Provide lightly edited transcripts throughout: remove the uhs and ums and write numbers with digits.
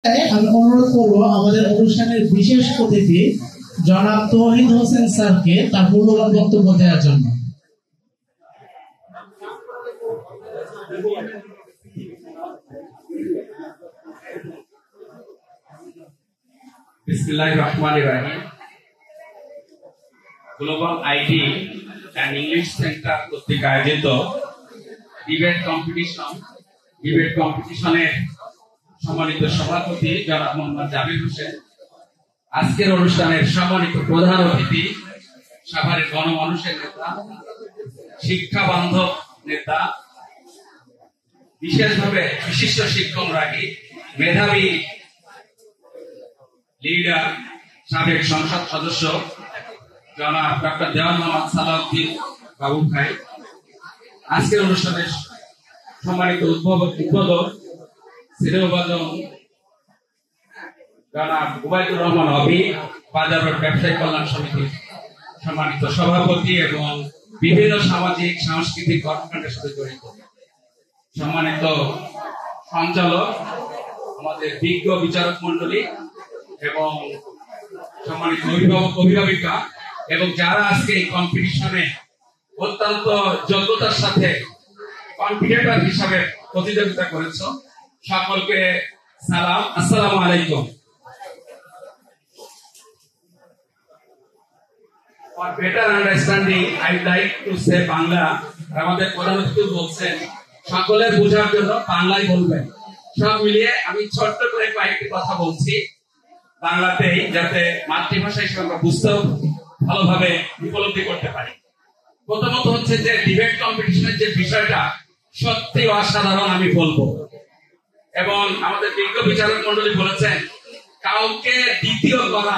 আমি অনুরোধ করব আমাদের অনুষ্ঠানের বিশেষ অতিথি জনাব তৌহিদ হোসেন স্যারকে তার মূল্যবান বক্তব্য দেওয়ার জন্য। বিসমিল্লাহির রহমানির রহিম। Global IT and English centre কর্তৃক আয়োজিত ডিবেট কম্পিটিশনের সম্মানিত সভাপতি জনাব মোহাম্মদ জাবির হোসেন, আজকের অনুষ্ঠানের সম্মানিত প্রধান অতিথি, সাভারের গণমানুষের নেতা, শিক্ষা বান্ধব নেতা, বিশেষভাবে বিশিষ্ট শিক্ষক রাখি, মেধাবী লিডার, সাবেক সংসদ সদস্য জনাব ডক্টর দেওয়ান মোহাম্মদ সালাউদ্দিন বাবু ভাই, আজকের অনুষ্ঠানের সম্মানিত উদ্বোধক সিনেমাবাদক জনাব উবাইদুর রহমান অভি, বাজার রোড ব্যবসায়ী কল্যাণ সমিতির সম্মানিত সভাপতি এবং বিভিন্ন সামাজিক সাংস্কৃতিক কর্মকাণ্ডের সাথে জড়িত সম্মানিত সঞ্চালক, আমাদের বিজ্ঞ বিচারক মন্ডলী এবং সম্মানিত অভিভাবক অভিভাবিকা এবং যারা আজকে এই কম্পিটিশনে অত্যন্ত যোগ্যতার সাথে কম্পিটিটর হিসাবে প্রতিযোগিতা করেছ, সকলকে সালাম, আসসালামু আলাইকুম। For better understanding, I would like to say Bangla. আমাদের প্রধান অতিথি বলছেন সকলের বোঝার জন্য বাংলায় বলবেন। সব মিলিয়ে আমি ছোট্ট করে কয়েকটি কথা বলছি বাংলাতেই, যাতে মাতৃভাষা হিসেবে আমরা বুঝতেও ভালোভাবে উপলব্ধি করতে পারি। প্রথমত হচ্ছে যে ডিবেট কম্পিটিশনের যে বিষয়টা সত্যি অসাধারণ আমি বলবো, এবং আমাদের বিজ্ঞ বিচারক মন্ডলী বলেছেন কাউকে দ্বিতীয় করা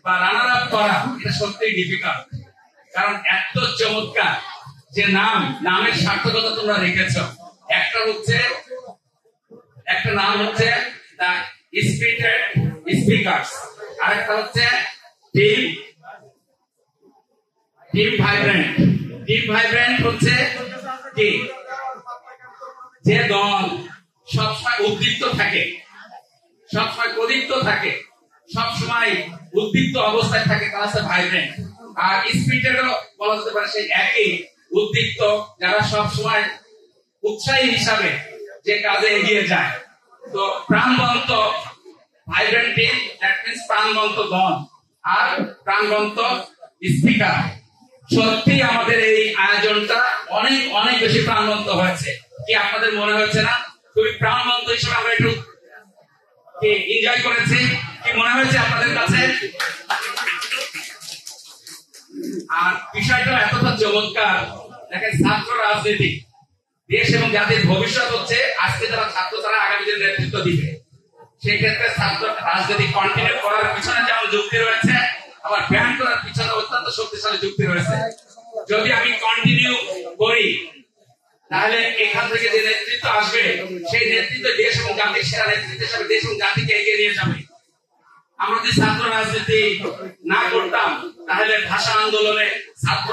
বা রানার আপ করা এটা সত্যিই ডিফিকাল্ট, কারণ এত চমৎকার যে নামের সার্থকতা তোমরা রেখেছ। একটা নাম হচ্ছে দ্য স্পিরিটেড স্পিকার্স, আরেকটা হচ্ছে টিম ভাইব্রেন্ট হচ্ছে কি যে দল সবসময় উদ্দীপ্ত থাকে, সবসময় প্রদীপ্ত থাকে, সবসময় উদ্দীপ্ত অবস্থায় থাকে, তারা হচ্ছে ভাইব্রেন্ট। আর স্পিরিটেডও বলা যেতে পারে সেই একই উদ্দীপ্ত, যারা সবসময় উৎসাহী হিসাবে যে কাজে এগিয়ে যায়। তো প্রাণবন্ত ভাইব্রেন্ট টিম, দ্যাট মিন্স প্রাণবন্ত দল আর প্রাণবন্ত স্পিকার। সত্যি আমাদের এই আয়োজনটা অনেক অনেক বেশি প্রাণবন্ত হয়েছে। কি আপনাদের মনে হচ্ছে না? খুবই প্রাণবন্ত হিসেবে আমরা একটু এনজয় করেছি, কি মনে হয়েছে আপনাদের কাছে? আর বিষয়টা এতটা চমৎকার, দেখেন ছাত্র রাজনীতি, দেশ এবং জাতির ভবিষ্যৎ হচ্ছে আজকে যারা ছাত্র তারা আগামী দিনের নেতৃত্ব দিবে। সেই ক্ষেত্রে ছাত্র রাজনীতি কন্টিনিউ করার পিছনে যেমন যুক্তি রয়েছে, আবার ব্যান করার পিছনে অত্যন্ত শক্তিশালী যুক্তি রয়েছে। যদি আমি কন্টিনিউ করি তাহলে এখান থেকে যে নেতৃত্ব আসবে সেই নেতৃত্ব দেশ এবং জাতির সেরা নেতৃত্ব হিসাবে দেশ এবং জাতিকে এগিয়ে নিয়ে যাবে। আমরা যদি ছাত্র রাজনীতি না করতাম তাহলে ভাষা আন্দোলনে ছাত্র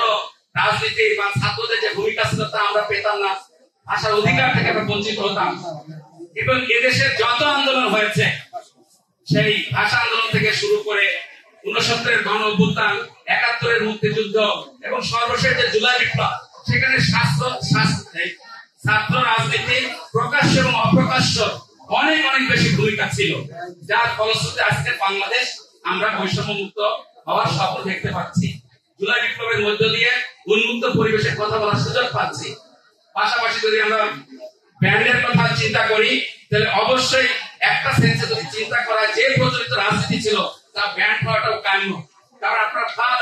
রাজনীতি বা ছাত্রদের যে ভূমিকা ছিল তা আমরা পেতাম না, ভাষার অধিকার থেকে আমরা বঞ্চিত হতাম। এবং এদেশের যত আন্দোলন হয়েছে, সেই ভাষা আন্দোলন থেকে শুরু করে ৬৯-এর গণ অভ্যুত্থান, ৭১-এর মুক্তিযুদ্ধ এবং সর্বশেষ যে জুলাই বিপ্লব, সেখানে ছাত্র রাজনীতি প্রকাশ্য এবং অপ্রকাশ্য অনেক অনেক বেশি ভূমিকা ছিল, যার ফলশ্রুতিতে আজকে বাংলাদেশ আমরা বৈষম্য মুক্ত হওয়ার স্বপ্ন দেখতে পাচ্ছি। জুলাই বিপ্লবের মধ্য দিয়ে উন্মুক্ত পরিবেশের কথা বলার সুযোগ পাচ্ছি। পাশাপাশি যদি আমরা ব্যান্ডের কথা চিন্তা করি তাহলে অবশ্যই একটা সেন্সে যদি চিন্তা করা যে প্রচলিত রাজনীতি ছিল তা ব্যান্ড হওয়াটাও কাম্য, কারণ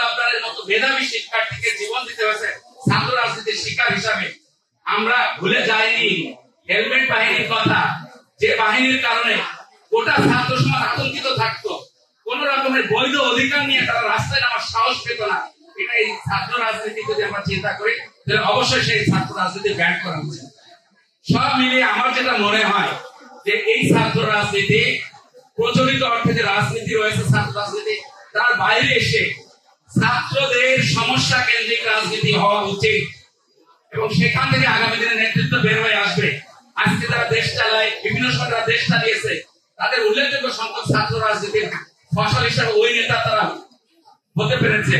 আপনাদের মতো মেধাবী শিক্ষার্থীকে জীবন দিতে হয়েছে ছাত্র রাজনীতির শিকার হিসাবে। আমরা ভুলে যাইনি হেলমেট বাহিনীর কথা, যে বাহিনীর কারণে গোটা ছাত্র সমাজ আতঙ্কিত থাকতো, কোন রকমের বৈধ অধিকার নিয়ে তারা রাস্তায় নামার সাহস পেত না। এটা এই ছাত্র রাজনীতি যদি আমরা চিন্তা করি তাহলে অবশ্যই সেই ছাত্র রাজনীতি ব্যান করা উচিত। সব মিলিয়ে আমার যেটা মনে হয় যে এই ছাত্র রাজনীতি, প্রচলিত অর্থে যে রাজনীতি রয়েছে ছাত্র রাজনীতি, তার বাইরে এসে ছাত্রদের সমস্যা কেন্দ্রিক রাজনীতি হওয়া উচিত এবং সেখান থেকে আগামী দিনে নেতৃত্ব বের হয়ে আসবে। আজকে যারা দেশ চালায়, বিভিন্ন সময় যারা দেশ চালিয়েছে, তাদের উল্লেখযোগ্য সংখ্যক ছাত্র রাজনীতির ফসল হিসাবে ওই নেতা তারা হতে পেরেছে।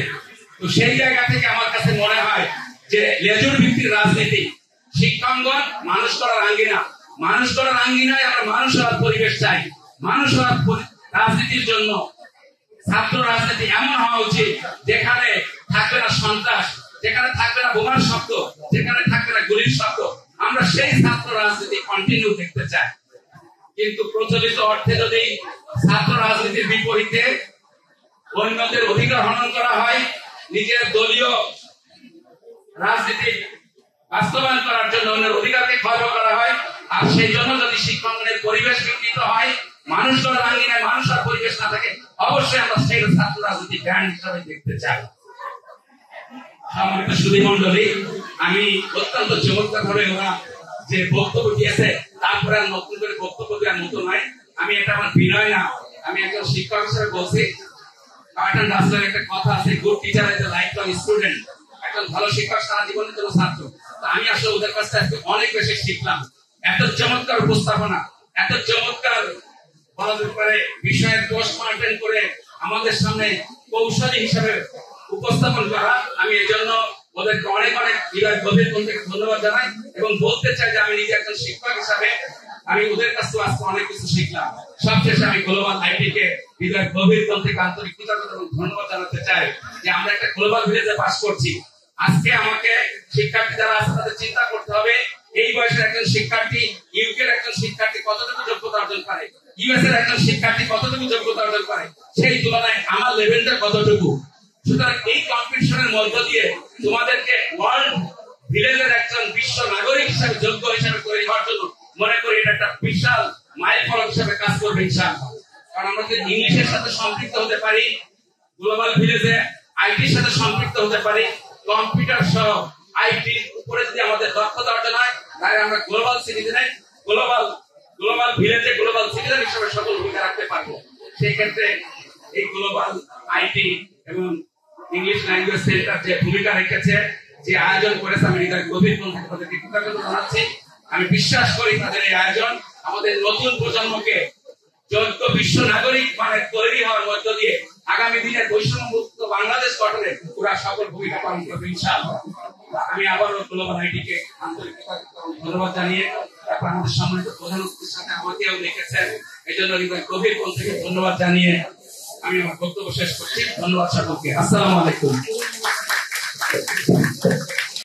তো সেই জায়গা থেকে আমার কাছে মনে হয় যে লেজুর ভিত্তিক রাজনীতি, শিক্ষাঙ্গন মানুষ করার আঙ্গিনা, মানুষ করার আঙ্গিনায় আমরা মানুষ হওয়ার পরিবেশ চাই। মানুষ হওয়ার রাজনীতির জন্য ছাত্র রাজনীতি এমন হওয়া উচিত যেখানে থাকবে না সন্ত্রাস, যেখানে থাকবে না বোমার শব্দ, যেখানে থাকবে না গুলির শব্দ। আমরা সেই ছাত্র রাজনীতি কন্টিনিউ দেখতে চাই। কিন্তু প্রচলিত অর্থে যদি ছাত্র রাজনীতির বিপরীতে অন্যদের অধিকার হনন করা হয়, নিজের দলীয় রাজনীতি বাস্তবায়ন করার জন্য অন্যের অধিকারকে খর্ব করা হয়, আর সেই জন্য যদি শিক্ষাঙ্গনের পরিবেশ বিকৃত হয়, মানুষ করার আঙ্গিনায় মানুষ আর পরিবেশ না থাকে, অবশ্যই আমরা সেই ছাত্র রাজনীতি ব্যান্ড হিসাবে দেখতে চাই। সম্মানিত সুধীমণ্ডলী, আমি অত্যন্ত চমৎকার ভাবে ওরা যে বক্তব্য দিয়েছে, তারপরে আর নতুন করে বক্তব্য দেওয়ার মতো নয়। আমি এটা আমার বিনয় না, আমি একজন শিক্ষক হিসেবে বলছি। কার্টন রাসেলের একটা কথা আছে, good teacher is a life long student. একজন ভালো শিক্ষক সারা জীবনের জন্য ছাত্র। আমি আসলে ওদের কাছ থেকে অনেক বেশি শিখলাম। এত চমৎকার উপস্থাপনা, এত চমৎকার বলা যেতে পারে বিষয়ের পোস্ট কন্টেন্ট করে আমাদের সামনে কৌশলী হিসাবে উপস্থাপন করা, আমি এই জন্য ওদেরকে অনেক অনেক হৃদয় গভীর কোণ থেকে ধন্যবাদ জানাই এবং বলতে চাই যে আমি নিজে একজন শিক্ষক হিসাবে আমি ওদের কাছ থেকে আজকে অনেক কিছু শিখলাম। সবশেষে আমি গ্লোবাল আইটি কে হৃদয় গভীর কোণ থেকে আন্তরিক কৃতজ্ঞতা এবং ধন্যবাদ জানাতে চাই যে আমরা একটা গ্লোবাল ভিলেজে বাস করছি। আজকে আমাকে শিক্ষার্থী যারা আছে তাদের চিন্তা করতে হবে, এই বয়সের একজন শিক্ষার্থী ইউকের একজন শিক্ষার্থী কতটুকু যোগ্যতা অর্জন করে, ইউএস এর একজন শিক্ষার্থী কতটুকু যোগ্যতা অর্জন করে, সেই তুলনায় আমার লেভেলটা কতটুকু। সুতরাং এই কম্পিটিশনের মধ্য দিয়ে তোমাদেরকে ওয়ার্ল্ড ভিলেজের একজন বিশ্ব নাগরিক হিসেবে যোগ্য হিসেবে তৈরি হওয়ার জন্য মনে করি এটা একটা বিশাল মাইল ফলক হিসেবে কাজ করবে ইনশাআল্লাহ। কারণ আমরা যদি ইংলিশের সাথে সম্পৃক্ত হতে পারি, গ্লোবাল ভিলেজে আইটির সাথে সম্পৃক্ত হতে পারি, কম্পিউটার সহ আইটির উপরে যদি আমাদের দক্ষতা অর্জন হয়, তাহলে আমরা গ্লোবাল সিটিজেন, গ্লোবাল ভিলেজে গ্লোবাল সিটিজেন হিসেবে সফল ভূমিকা রাখতে পারবো। সেই ক্ষেত্রে এই গ্লোবাল আইটি এবং ইংলিশ ল্যাঙ্গুয়েজ সেন্টার যে ভূমিকা রেখেছে, যে আয়োজন করেছে, আমি হৃদয় গভীর কোণ থেকে তাদেরকে কৃতজ্ঞতা জানাচ্ছি। আমি বিশ্বাস করি তাদের এই আয়োজন আমাদের নতুন প্রজন্মকে যোগ্য বিশ্ব নাগরিক মানে তৈরি হওয়ার মধ্য দিয়ে আগামী দিনের বৈষম্যমুক্ত বাংলাদেশ গঠনে পুরা সফল ভূমিকা পালন করবে ইনশাআল্লাহ। আমি আবারও গ্লোবাল আইটিকে আন্তরিক ধন্যবাদ জানিয়ে তারপর আমাদের সম্মানিত প্রধান অতিথির সাথে আমাকেও রেখেছেন, এই জন্য হৃদয় গভীর কোণ থেকে ধন্যবাদ জানিয়ে আমি আমার বক্তব্য শেষ করছি। ধন্যবাদ সকলকে। আসসালামু আলাইকুম।